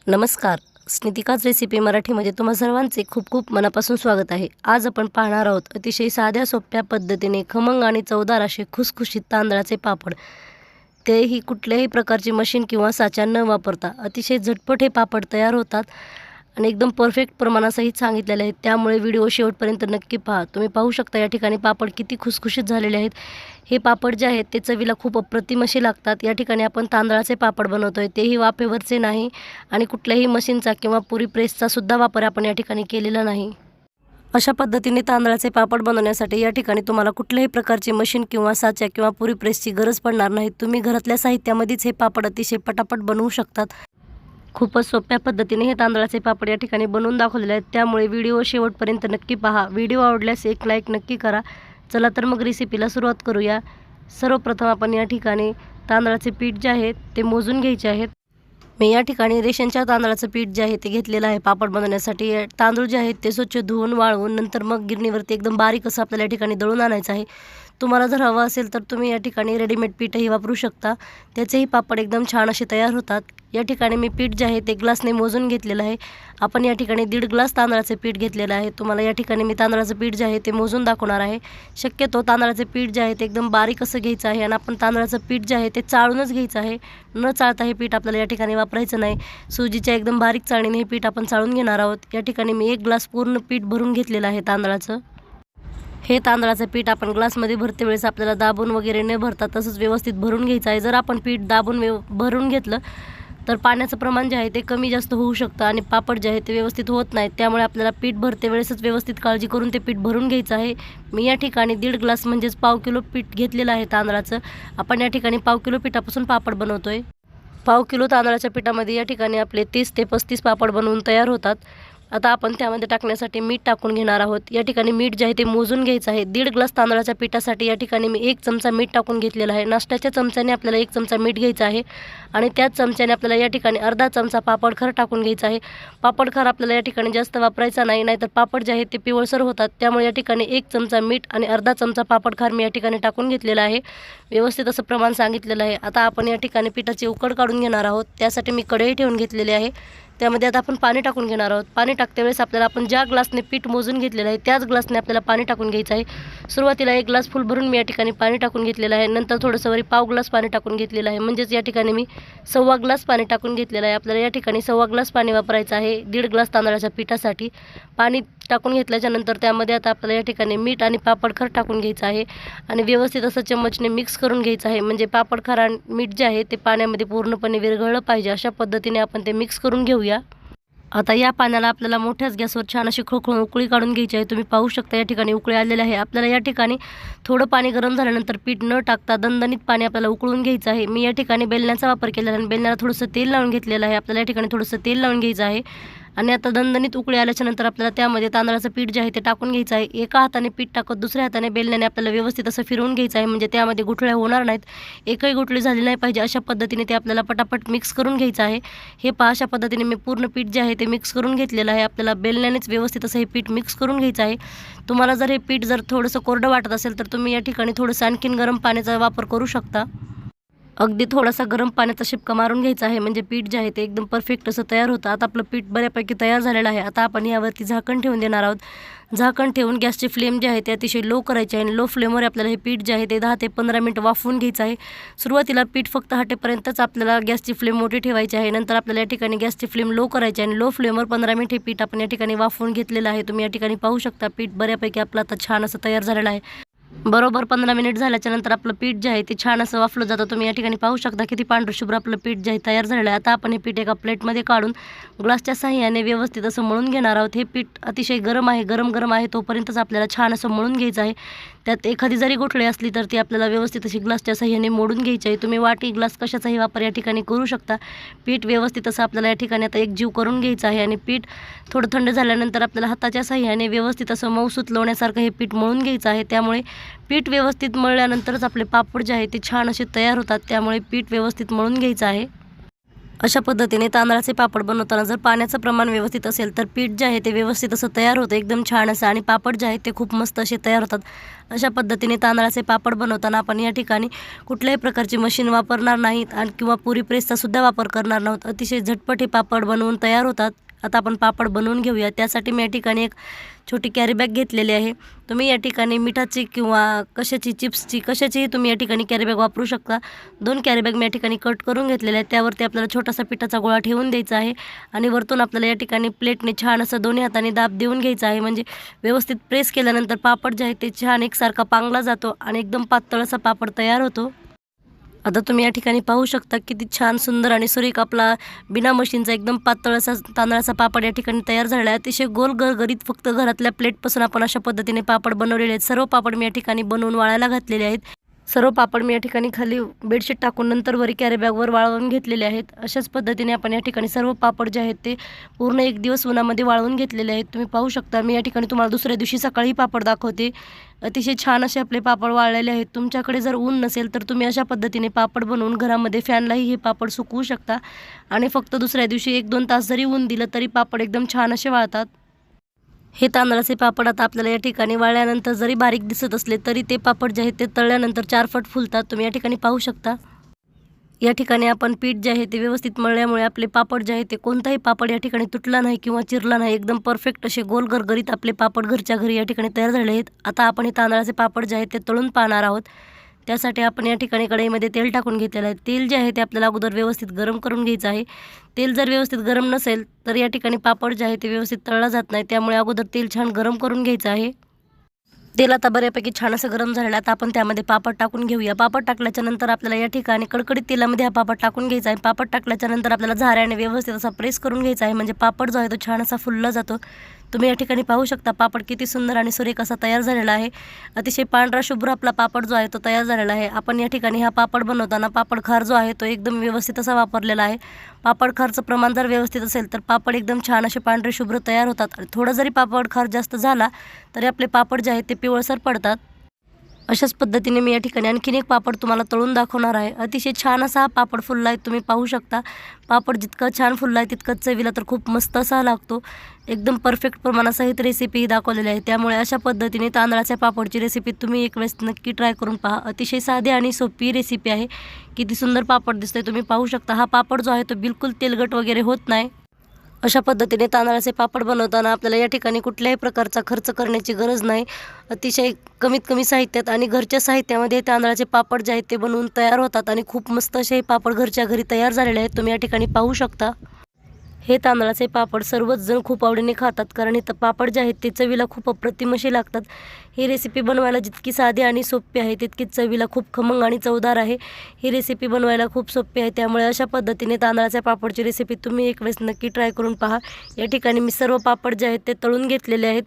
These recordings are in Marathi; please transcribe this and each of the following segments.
नमस्कार. स्नितिकाच रेसिपी मराठीमध्ये तुम्हा सर्वांचे खूप खूप मनापासून स्वागत आहे. आज आपण पाहणार आहोत अतिशय साध्या सोप्या पद्धतीने खमंग आणि चवदार असे खुसखुशीत तांदळाचे पापड. तेही कुठल्याही प्रकारची मशीन किंवा साचा न वापरता अतिशय झटपट हे पापड तयार होतात आणि एकदम परफेक्ट प्रमाणासहित सांगितलेले आहेत. त्यामुळे व्हिडिओ शेवटपर्यंत नक्की पहा. तुम्ही पाहू शकता या ठिकाणी पापड किती खुसखुशीत झालेले आहेत. हे पापड जे आहेत ते चवीला खूप अप्रतिम असे लागतात. या ठिकाणी आपण तांदळाचे पापड बनवतोय, तेही वाफेवरचे नाही आणि कुठल्याही मशीनचा किंवा पुरी प्रेसचा सुद्धा वापर आपण या ठिकाणी केलेला नाही. अशा पद्धतीने तांदळाचे पापड बनवण्यासाठी या ठिकाणी तुम्हाला कुठल्याही प्रकारची मशीन किंवा साचा किंवा पुरी प्रेसची गरज पडणार नाही. तुम्ही घरातल्या साहित्यामध्येच हे पापड अतिशय पटापट बनवू शकतात. खूपच सोप्या पद्धतीने हे तांदळाचे पापड या ठिकाणी बनवून दाखवलेले आहेत. त्यामुळे व्हिडिओ शेवटपर्यंत नक्की पहा. व्हिडिओ आवडल्यास एक लाईक नक्की करा. चला तर मग रेसिपीला सुरुवात करूया. सर्वप्रथम आपण या ठिकाणी तांदळाचे पीठ जे आहे ते मोजून घ्यायचे आहेत. मी या ठिकाणी रेशनच्या तांदळाचं पीठ जे आहे ते घेतलेलं आहे पापड बनवण्यासाठी. तांदूळ जे आहेत ते स्वच्छ धुवून वाळवून नंतर मग गिरणीवरती एकदम बारीक असं आपल्याला या ठिकाणी दळून आणायचं आहे. तुम्हाला जर हवं असेल तर तुम्ही या ठिकाणी रेडीमेड पीठही वापरू शकता. त्याचेही पापड एकदम छान असे तयार होतात. या ठिकाणी मी पीठ जे आहे ते ग्लासने मोजून घेतलेलं आहे. आपण या ठिकाणी 1.5 ग्लास तांदळाचे पीठ घेतलेलं आहे. तुम्हाला या ठिकाणी मी तांदळाचं पीठ जे आहे ते मोजून दाखवणार आहे. शक्यतो तांदळाचे पीठ जे आहे ते एकदम बारीक असं घ्यायचं आहे आणि आपण तांदळाचं पीठ जे आहे ते चाळूनच घ्यायचं आहे. न चाळता हे पीठ आपल्याला या ठिकाणी वापरायचं नाही. सुजीच्या एकदम बारीक चाळणीने हे पीठ आपण चाळून घेणार आहोत. या ठिकाणी मी 1 ग्लास पूर्ण पीठ भरून घेतलेलं आहे तांदळाचं. हे तांदळाचं पीठ आपण ग्लासमध्ये भरते वेळेस आपल्याला दाबून वगैरे न भरता तसंच व्यवस्थित भरून घ्यायचं आहे. जर आपण पीठ दाबून भरून घेतलं तर पाण्याचं प्रमाण जे आहे ते कमी जास्त होऊ शकतं आणि पापड जे आहे ते व्यवस्थित होत नाहीत. त्यामुळे आपल्याला पीठ भरते वेळेसच व्यवस्थित काळजी करून ते पीठ भरून घ्यायचं आहे. मी या ठिकाणी 1.5 ग्लास म्हणजेच 1/2 किलो पीठ घेतलेलं आहे तांदळाचं. आपण या ठिकाणी 1/2 किलो पिठापासून पापड बनवतोय. 1/2 किलो तांदळाच्या पिठामध्ये या ठिकाणी आपले 30 ते 35 पापड बनवून तयार होतात. आता आपण त्यामध्ये टाकण्यासाठी मीठ टाकून घेणार आहोत. या ठिकाणी मीठ जे आहे ते मोजून घ्यायचं आहे. 1.5 ग्लास तांदळाच्या पिठासाठी या ठिकाणी मी 1 चमचा मीठ टाकून घेतलेलं आहे. नाश्त्याच्या चमच्याने आपल्याला 1 चमचा मीठ घ्यायचं आहे आणि त्याच चमच्याने आपल्याला या ठिकाणी अर्धा चमचा पापडखार टाकून घ्यायचा आहे. पापडखार आपल्याला या ठिकाणी जास्त वापरायचा नाही, नाहीतर पापड जे आहेत ते पिवळसर होतात. त्यामुळे या ठिकाणी 1 चमचा मीठ आणि अर्धा चमचा पापडखार मी या ठिकाणी टाकून घेतलेला आहे. व्यवस्थित असं प्रमाण सांगितलेलं आहे. आता आपण या ठिकाणी पिठाची उकड काढून घेणार आहोत. त्यासाठी मी कढई ठेवून घेतलेली आहे. त्यामध्ये आता आपण पाणी टाकून घेणार आहोत. पाणी टाकते वेळेस आपल्याला आपण ज्या ग्लासने पीठ मोजून घेतलेलं आहे त्याच ग्लासने आपल्याला पाणी टाकून घ्यायचं आहे. सुरुवातीला 1 ग्लास फुल भरून मी या ठिकाणी पाणी टाकून घेतलेलं आहे. नंतर थोडंसं वरी 1/2 ग्लास पाणी टाकून घेतलेलं आहे. म्हणजेच या ठिकाणी मी 1/4 ग्लास पाणी टाकून घेतलेलं आहे. आपल्याला या ठिकाणी 1/4 ग्लास पाणी वापरायचं आहे 1.5 ग्लास तांदळाच्या पिठासाठी. पाणी टाकून घेतल्याच्यानंतर त्यामध्ये आता आपल्याला या ठिकाणी मीठ आणि पापडखार टाकून घ्यायचं आहे आणि व्यवस्थित असं चम्मचने मिक्स करून घ्यायचं आहे. म्हणजे पापडखार आणि मीठ जे आहे ते पाण्यामध्ये पूर्णपणे विरघळलं पाहिजे. अशा पद्धतीने आपण ते मिक्स करून घेऊया. आता या पाण्याला आपल्याला मोठ्याच गॅसवर छान अशी खळखळून उकळी काढून घ्यायची आहे. तुम्ही पाहू शकता या ठिकाणी उकळी आलेली आहे. आपल्याला या ठिकाणी थोडं पाणी गरम झाल्यानंतर पीठ न टाकता दणदणीत पाणी आपल्याला उकळून घ्यायचं आहे. मी या ठिकाणी बेलण्याचा वापर केलेला आहे आणि बेलण्याला थोडंसं तेल लावून घेतलेलं आहे. आपल्याला या ठिकाणी थोडंसं तेल लावून घ्यायचं आहे आणि आता दणदणीत उकळी आल्याच्यानंतर आपल्याला त्यामध्ये तांदळाचं पीठ जे आहे ते टाकून घ्यायचं आहे. एका हाताने पीठ टाकत दुसऱ्या हाताने बेलण्याने आपल्याला व्यवस्थित असं फिरवून घ्यायचं आहे. म्हणजे त्यामध्ये गुठळ्या होणार नाहीत. एकही गुठळी झाली नाही पाहिजे. अशा पद्धतीने ते आपल्याला पटापट मिक्स करून घ्यायचं आहे. हे पहा, अशा पद्धतीने मी पूर्ण पीठ जे आहे ते मिक्स करून घेतलेलं आहे. आपल्याला बेलण्यानेच व्यवस्थित असं हे पीठ मिक्स करून घ्यायचं आहे. तुम्हाला जर हे पीठ जर थोडंसं कोरडं वाटत असेल तर तुम्ही या ठिकाणी थोडंसं आणखीन गरम पाण्याचा वापर करू शकता. अगदी थोडासा गरम पाण्याचा शिपका मारून घ्यायचा आहे म्हणजे पीठ जे आहे ते एकदम परफेक्ट असं तयार होतं. आता आपलं पीठ बऱ्यापैकी तयार झालेलं आहे. आता आपण यावरती झाकण ठेवून देणार आहोत. झाकण ठेवून गॅसची फ्लेम जी आहे ते अतिशय लो करायची आहे आणि लो फ्लेमवर आपल्याला हे पीठ जे आहे ते 10 ते 15 मिनिट वाफवून घ्यायचं आहे. सुरुवातीला पीठ फक्त हटेपर्यंतच आपल्याला गॅसची फ्लेम मोठी ठेवायची आहे. नंतर आपल्याला या ठिकाणी गॅसची फ्लेम लो करायची आहे आणि लो फ्लेमवर 15 मिनिट हे पीठ आपण या ठिकाणी वाफवून घेतलेलं आहे. तुम्ही या ठिकाणी पाहू शकता पीठ बऱ्यापैकी आपलं आता छान असं तयार झालेलं आहे. बरोबर 15 मिनिट झाल्याच्या नंतर आपलं पीठ जे आहे ते छान असं वाफलं जातं. तुम्ही या ठिकाणी पाहू शकता किती पांढरशुभ्र आपलं पीठ जे आहे तयार झालेलं आहे. आता आपण हे पीठ एका प्लेटमध्ये काढून ग्लासच्या साहाय्याने व्यवस्थित असं मळून घेणार आहोत. हे पीठ अतिशय गरम आहे, गरम आहे तोपर्यंतच आपल्याला छान असं मळून घ्यायचं आहे. त्यात एखादी जरी गुठळी असली तर ती आपल्याला व्यवस्थित अशी ग्लासच्या साहाय्याने मोडून घ्यायची आहे. तुम्ही वाटी ग्लास कशाचाही वापर या ठिकाणी करू शकता. पीठ व्यवस्थित असं आपल्याला या ठिकाणी आता एकजीव करून घ्यायचं आहे आणि पीठ थोडं थंड झाल्यानंतर आपल्याला हाताच्या साहाय्याने व्यवस्थित असं मऊ सुतलवण्यासारखं हे पीठ मळून घ्यायचं आहे. त्यामुळे पीठ व्यवस्थित मळल्यानंतरच आपले पापड जे आहे ते छान असे तयार होतात. त्यामुळे पीठ व्यवस्थित मळून घ्यायचं आहे. अशा पद्धतीने तांदळाचे पापड बनवताना जर पाण्याचं प्रमाण व्यवस्थित असेल तर पीठ जे आहे ते व्यवस्थित असं तयार होतं, एकदम छान असं, आणि पापड जे आहेत ते खूप मस्त असे तयार होतात। अशा पद्धतीने तांदळाचे पापड बनवताना आपण या ठिकाणी कुठल्याही प्रकारची मशीन वापरणार नाहीत आणि किंवा पुरी प्रेसचा सुद्धा वापर करणार नाहोत। अतिशय झटपट हे पापड बनवून तयार होतात। आता आपण पापड बनवून घेऊया। त्यासाठी मी या ठिकाणी एक छोटी कॅरी बॅग घेतलेली आहे। तुम्ही या ठिकाणी मिठाची किंवा कशाची, चिप्सची, कशाचीही तुम्ही या ठिकाणी कॅरी बॅग वापरू शकता। 2 कॅरी बॅग मी या ठिकाणी कट करून घेतलेल्या आहेत। त्यावरती आपल्याला छोटासा पिठाचा गोळा ठेवून द्यायचा आहे आणि वरतून आपल्याला या ठिकाणी प्लेटने छान असं दोन्ही हाताने दाब देऊन घ्यायचा आहे, म्हणजे व्यवस्थित प्रेस केल्यानंतर पापड जे आहे ते छान एकसारखा पांगला जातो आणि एकदम पातळ असा पापड तयार होतो। आता तुम्ही या ठिकाणी पाहू शकता किती छान सुंदर आणि सुरेख आपला बिना मशीनचा एकदम पातळ असा तांदळाचा पापड या ठिकाणी तयार झालेला आहे। अतिशय गोल गरगरीत फक्त घरातल्या प्लेटपासून आपण अशा पद्धतीने पापड बनवलेले आहेत। सर्व पापड मी या ठिकाणी बनवून वाळायला घातलेले आहेत। सर्व पापड मी या ठिकाणी खाली बेडशीट टाकून नंतर वरी कॅरी बॅगवर वाळवून घेतलेले आहेत। अशाच पद्धतीने आपण या ठिकाणी सर्व पापड जे आहेत ते पूर्ण 1 दिवस उन्हामध्ये वाळवून घेतलेले आहेत। तुम्ही पाहू शकता मी या ठिकाणी तुम्हाला दुसऱ्या दिवशी सकाळी पापड दाखवते। अतिशय छान असे आपले पापड वाळलेले आहेत। तुमच्याकडे जर ऊन नसेल तर तुम्ही अशा पद्धतीने पापड बनवून घरामध्ये फॅनलाही हे पापड सुकवू शकता आणि फक्त दुसऱ्या दिवशी 1-2 तास जरी ऊन दिलं तरी पापड एकदम छान असे वाळतात। हे तांदळाचे पापड आता आपल्याला या ठिकाणी वाळल्यानंतर जरी बारीक दिसत असले तरी ते पापड जे आहेत ते तळल्यानंतर 4 फट फुलतात। तुम्ही या ठिकाणी पाहू शकता। या ठिकाणी आपण पीठ जे आहे ते व्यवस्थित मळल्यामुळे आपले पापड जे आहे ते कोणताही पापड या ठिकाणी तुटला नाही किंवा चिरला नाही, एकदम परफेक्ट असे गोल गरगरीत आपले पापड घरच्या घरी या ठिकाणी तयार झाले आहेत। आता आपण हे तांदळाचे पापड जे आहेत ते तळून पाहणार आहोत। त्यासाठी आपण या ठिकाणी कढईमध्ये तेल टाकून घेतलेलं आहे। तेल जे आहे ते आपल्याला अगोदर व्यवस्थित गरम करून घ्यायचं आहे। तेल जर व्यवस्थित गरम नसेल तर या ठिकाणी पापड जे आहे ते व्यवस्थित तळला जात नाही, त्यामुळे अगोदर तेल छान गरम करून घ्यायचं आहे। तेल आता बऱ्यापैकी छान असं गरम झालेलं आहे। आता आपण त्यामध्ये पापड टाकून घेऊया। पापड टाकल्याच्या नंतर आपल्याला या ठिकाणी कडकडीत तेलामध्ये हा पापड टाकून घ्यायचा आहे। पापड टाकल्याच्या नंतर आपल्याला झाऱ्याने व्यवस्थित असा प्रेस करून घ्यायचा आहे, म्हणजे पापड जो आहे तो छान असा फुलला जातो। तुम्ही या ठिकाणी पाहू शकता पापड किती सुंदर आणि सुरेख असा तयार झालेला आहे। अतिशय पांढरा शुभ्र आपला पापड जो आहे तो तयार झालेला आहे। आपण या ठिकाणी हा पापड बनवताना पापड खार जो आहे तो एकदम व्यवस्थित असा वापरलेला आहे। पापड खारचं प्रमाण जर व्यवस्थित असेल तर पापड एकदम छान असे पांढरे शुभ्र तयार होतात आणि थोडं जरी पापड खार जास्त झाला तरी आपले पापड जे आहेत ते पिवळसर पडतात। अशाच पद्धतीने मी या ठिकाणी आणखीन एक पापड तुम्हाला तळून दाखवणार आहे। अतिशय छान असा हा पापड फुलला आहे, तुम्ही पाहू शकता। पापड जितका छान फुलला आहे तितकंच चवीला तर खूप मस्त असा लागतो। एकदम परफेक्ट प्रमाणासहित रेसिपी दाखवलेली आहे, त्यामुळे अशा पद्धतीने तांदळाच्या पापडची रेसिपी तुम्ही एक वेळेस नक्की ट्राय करून पहा। अतिशय साधी आणि सोपी रेसिपी आहे। किती सुंदर पापड दिसतंय तुम्ही पाहू शकता। हा पापड जो आहे तो बिलकुल तेलकट वगैरे होत नाही। अशा पद्धतीने तांदळाचे पापड बनवताना आपल्याला या ठिकाणी कुठल्याही प्रकारचा खर्च करण्याची गरज नाही। अतिशय कमीत कमी साहित्यात आणि घरच्या साहित्यामध्ये तांदळाचे पापड जे आहेत ते बनवून तयार होतात आणि खूप मस्त असे हे पापड घरच्या घरी तयार झालेले आहेत। तुम्ही या ठिकाणी पाहू शकता। हे तांदळाचे पापड सर्वच जण खूप आवडीने खातात, कारण इथं पापड जे आहेत ते चवीला खूप अप्रतिम असे लागतात। ही रेसिपी बनवायला जितकी साधी आणि सोपी आहे तितकीच चवीला खूप खमंग आणि चवदार आहे। ही रेसिपी बनवायला खूप सोपी आहे, त्यामुळे अशा पद्धतीने तांदळाच्या पापडची रेसिपी तुम्ही एक वेळेस नक्की ट्राय करून पहा। या ठिकाणी मी सर्व पापड जे आहेत ते तळून घेतलेले आहेत।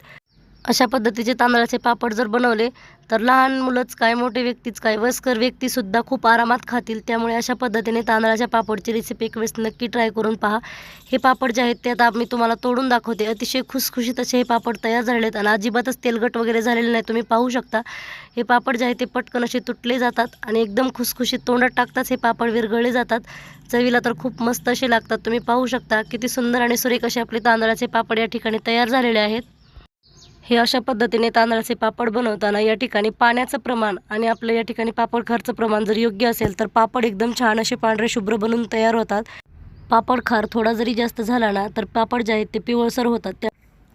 अशा पद्धतीचे तांदळाचे पापड जर बनवले तर लहान मुलंच काय, मोठे व्यक्तीच काय, वयस्कर व्यक्तीसुद्धा खूप आरामात खातील। त्यामुळे अशा पद्धतीने तांदळाच्या पापडची रेसिपी एक वेळेस नक्की ट्राय करून पहा। हे पापड जे आहेत ते आता मी तुम्हाला तोडून दाखवते। अतिशय खुसखुशीत असे हे पापड तयार झालेले आहेत आणि अजिबातच तेलकट वगैरे झालेले नाही। तुम्ही पाहू शकता हे पापड जे आहे ते पटकन असे तुटले जातात आणि एकदम खुसखुशीत तोंडात टाकताच हे पापड विरघळले जातात। चवीला तर खूप मस्त असे लागतात। तुम्ही पाहू शकता किती सुंदर आणि सुरेख असे आपले तांदळाचे पापड या ठिकाणी तयार झालेले आहेत। हे अशा पद्धतीने तांदळाचे पापड बनवताना या ठिकाणी पाण्याचं प्रमाण आणि आपलं या ठिकाणी पापड खारचं प्रमाण जर योग्य असेल तर पापड एकदम छान असे पांढरे शुभ्र बनून तयार होतात। पापड खार थोडा जरी जास्त झाला ना तर पापड जे आहेत ते पिवळसर होतात।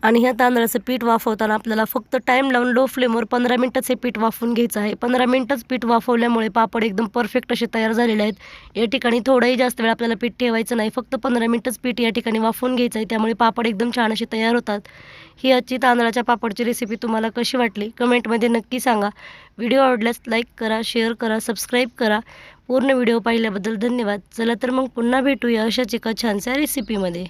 आणि ह्या तांदळाचं पीठ वाफवताना आपल्याला फक्त टाईम लावून लो फ्लेमवर 15 मिनिटच हे पीठ वाफवून घ्यायचं आहे। 15 मिनिटच पीठ वाफवल्यामुळे पापड एकदम परफेक्ट असे तयार झालेले आहेत। या ठिकाणी थोडाही जास्त वेळ आपल्याला पीठ ठेवायचं नाही, फक्त 15 मिनिटच पीठ या ठिकाणी वाफवून घ्यायचं आहे, त्यामुळे पापड एकदम छान असे तयार होतात। ही आजची तांदळाच्या पापडची रेसिपी तुम्हाला कशी वाटली कमेंटमध्ये नक्की सांगा। व्हिडिओ आवडल्यास लाईक करा, शेअर करा, सबस्क्राईब करा। पूर्ण व्हिडिओ पाहिल्याबद्दल धन्यवाद। चला तर मग पुन्हा भेटूया अशाच एका छानशा रेसिपीमध्ये।